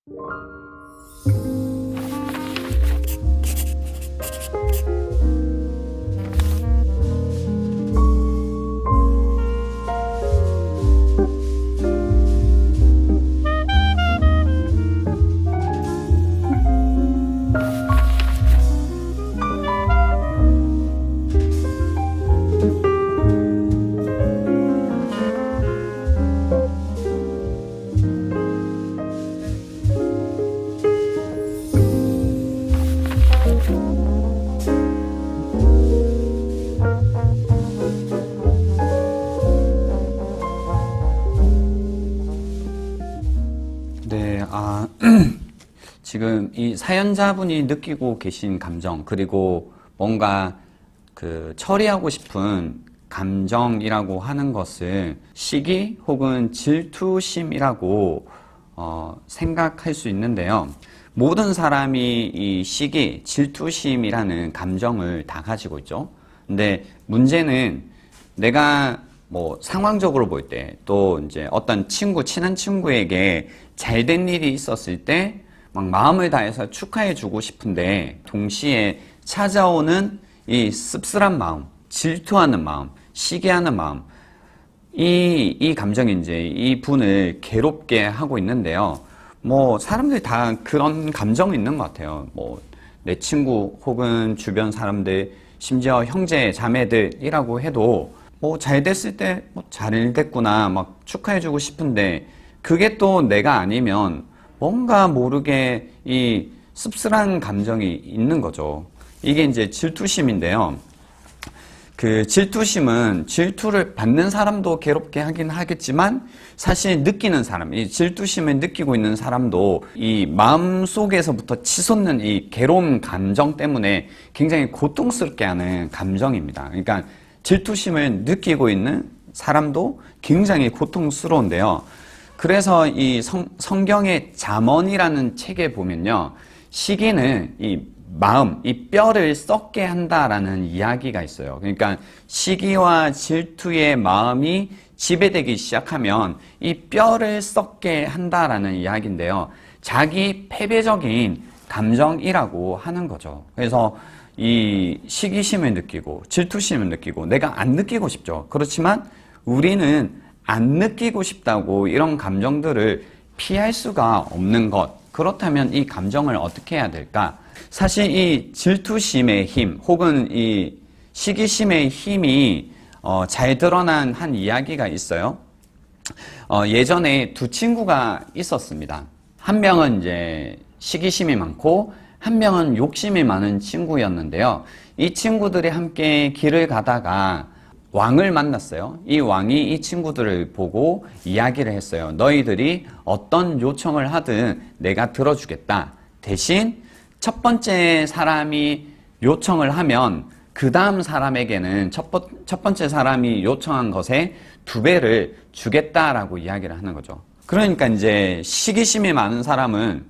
네, 지금 이 사연자분이 느끼고 계신 감정, 그리고 뭔가 처리하고 싶은 감정이라고 하는 것을 시기 혹은 질투심이라고 생각할 수 있는데요. 모든 사람이 이 시기, 질투심이라는 감정을 다 가지고 있죠. 근데 문제는 내가 뭐 상황적으로 볼 때, 또 이제 어떤 친구, 친한 친구에게 잘된 일이 있었을 때 막 마음을 다해서 축하해주고 싶은데, 동시에 찾아오는 이 씁쓸한 마음, 질투하는 마음, 시기하는 마음, 이 감정이 이제 이 분을 괴롭게 하고 있는데요. 뭐 사람들이 다 그런 감정이 있는 것 같아요. 뭐 내 친구 혹은 주변 사람들, 심지어 형제 자매들이라고 해도 뭐 잘 됐을 때 뭐 잘 됐구나 막 축하해주고 싶은데, 그게 또 내가 아니면 뭔가 모르게 이 씁쓸한 감정이 있는 거죠. 이게 이제 질투심인데요. 그 질투심은 질투를 받는 사람도 괴롭게 하긴 하겠지만, 사실 느끼는 사람, 이 질투심을 느끼고 있는 사람도 이 마음 속에서부터 치솟는 이 괴로운 감정 때문에 굉장히 고통스럽게 하는 감정입니다. 그러니까 질투심을 느끼고 있는 사람도 굉장히 고통스러운데요. 그래서 이 성경의 잠언이라는 책에 보면요, 시기는 이 마음, 이 뼈를 썩게 한다라는 이야기가 있어요. 그러니까 시기와 질투의 마음이 지배되기 시작하면 이 뼈를 썩게 한다라는 이야기인데요. 자기 패배적인 감정이라고 하는 거죠. 그래서 이 시기심을 느끼고 질투심을 느끼고 내가 안 느끼고 싶죠. 그렇지만 우리는 안 느끼고 싶다고 이런 감정들을 피할 수가 없는 것. 그렇다면 이 감정을 어떻게 해야 될까? 사실 이 질투심의 힘 혹은 이 시기심의 힘이 잘 드러난 한 이야기가 있어요. 예전에 두 친구가 있었습니다. 한 명은 이제 시기심이 많고 한 명은 욕심이 많은 친구였는데요. 이 친구들이 함께 길을 가다가 왕을 만났어요. 이 왕이 이 친구들을 보고 이야기를 했어요. 너희들이 어떤 요청을 하든 내가 들어주겠다. 대신 첫 번째 사람이 요청을 하면 그 다음 사람에게는 첫 번째 사람이 요청한 것의 2배를 주겠다라고 이야기를 하는 거죠. 그러니까 이제 시기심이 많은 사람은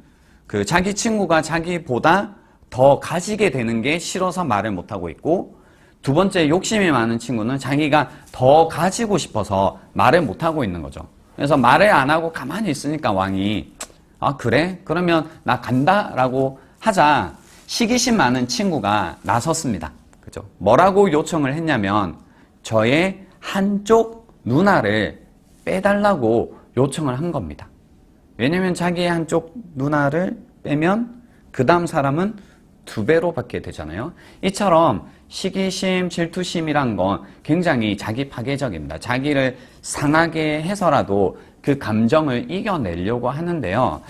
그 자기 친구가 자기보다 더 가지게 되는 게 싫어서 말을 못하고 있고, 두 번째 욕심이 많은 친구는 자기가 더 가지고 싶어서 말을 못하고 있는 거죠. 그래서 말을 안 하고 가만히 있으니까 왕이 그래? 그러면 나 간다? 라고 하자 시기심 많은 친구가 나섰습니다. 그죠? 뭐라고 요청을 했냐면 저의 한쪽 누나를 빼달라고 요청을 한 겁니다. 왜냐면 자기의 한쪽 누나를 빼면 그 다음 사람은 2배로 받게 되잖아요. 이처럼 시기심, 질투심이란 건 굉장히 자기 파괴적입니다. 자기를 상하게 해서라도 그 감정을 이겨내려고 하는데요.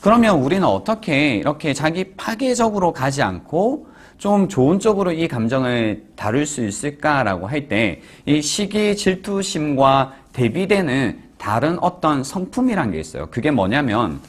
그러면 우리는 어떻게 이렇게 자기 파괴적으로 가지 않고 좀 좋은 쪽으로 이 감정을 다룰 수 있을까라고 할 때, 이 시기, 질투심과 대비되는 다른 어떤 성품이란 게 있어요. 그게 뭐냐면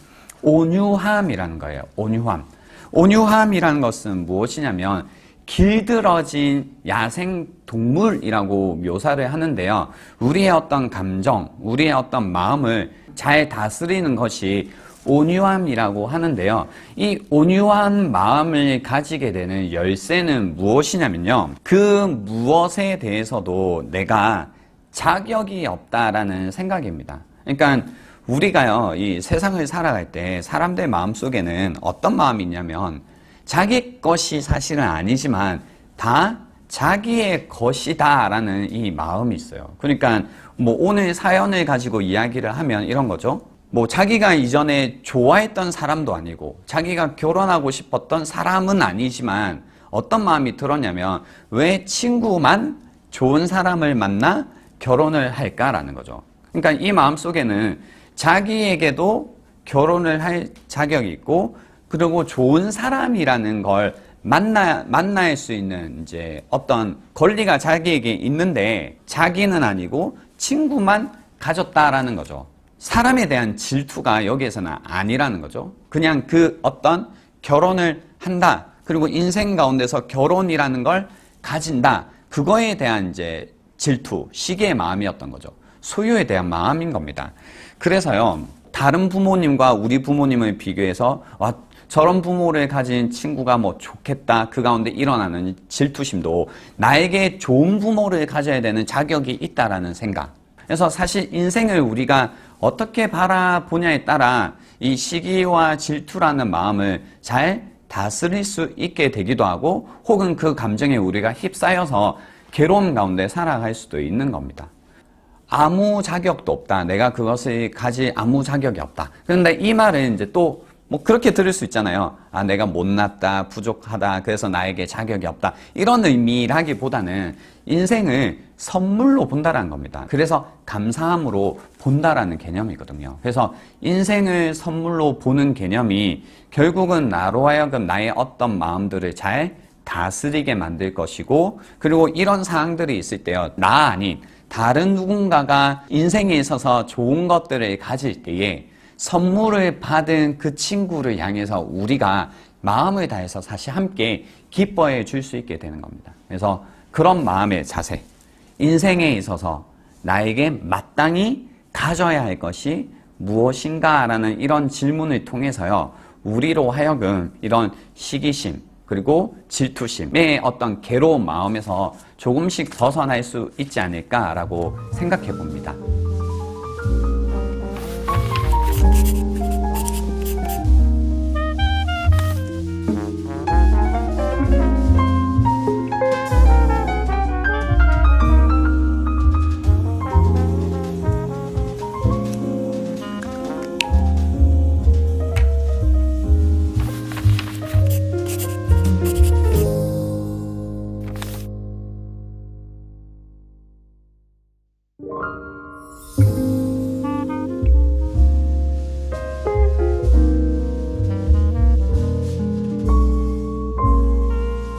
온유함이라는 거예요. 온유함. 온유함이라는 것은 무엇이냐면 길들어진 야생 동물이라고 묘사를 하는데요. 우리의 어떤 감정, 우리의 어떤 마음을 잘 다스리는 것이 온유함이라고 하는데요. 이 온유한 마음을 가지게 되는 열쇠는 무엇이냐면요. 그 무엇에 대해서도 내가 자격이 없다라는 생각입니다. 그러니까 우리가요, 이 세상을 살아갈 때 사람들 마음속에는 어떤 마음이 있냐면 자기 것이 사실은 아니지만 다 자기의 것이다 라는 이 마음이 있어요. 그러니까 뭐 오늘 사연을 가지고 이야기를 하면 이런 거죠. 뭐 자기가 이전에 좋아했던 사람도 아니고 자기가 결혼하고 싶었던 사람은 아니지만 어떤 마음이 들었냐면 왜 친구만 좋은 사람을 만나 결혼을 할까라는 거죠. 그러니까 이 마음 속에는 자기에게도 결혼을 할 자격이 있고 그리고 좋은 사람이라는 걸 만날 수 있는 이제 어떤 권리가 자기에게 있는데 자기는 아니고 친구만 가졌다라는 거죠. 사람에 대한 질투가 여기에서는 아니라는 거죠. 그냥 그 어떤 결혼을 한다. 그리고 인생 가운데서 결혼이라는 걸 가진다. 그거에 대한 이제 질투, 시기의 마음이었던 거죠. 소유에 대한 마음인 겁니다. 그래서요, 다른 부모님과 우리 부모님을 비교해서 저런 부모를 가진 친구가 뭐 좋겠다. 그 가운데 일어나는 질투심도 나에게 좋은 부모를 가져야 되는 자격이 있다라는 생각. 그래서 사실 인생을 우리가 어떻게 바라보냐에 따라 이 시기와 질투라는 마음을 잘 다스릴 수 있게 되기도 하고 혹은 그 감정에 우리가 휩싸여서 괴로움 가운데 살아갈 수도 있는 겁니다. 아무 자격도 없다. 내가 그것을 가질 아무 자격이 없다. 그런데 이 말은 이제 또 뭐 그렇게 들을 수 있잖아요. 내가 못났다, 부족하다, 그래서 나에게 자격이 없다. 이런 의미라기보다는 인생을 선물로 본다라는 겁니다. 그래서 감사함으로 본다라는 개념이거든요. 그래서 인생을 선물로 보는 개념이 결국은 나로 하여금 나의 어떤 마음들을 잘 다스리게 만들 것이고 그리고 이런 사항들이 있을 때요. 나 아닌 다른 누군가가 인생에 있어서 좋은 것들을 가질 때에 선물을 받은 그 친구를 향해서 우리가 마음을 다해서 다시 함께 기뻐해 줄 수 있게 되는 겁니다. 그래서 그런 마음의 자세, 인생에 있어서 나에게 마땅히 가져야 할 것이 무엇인가라는 이런 질문을 통해서요, 우리로 하여금 이런 시기심, 그리고 질투심의 어떤 괴로운 마음에서 조금씩 벗어날 수 있지 않을까라고 생각해 봅니다.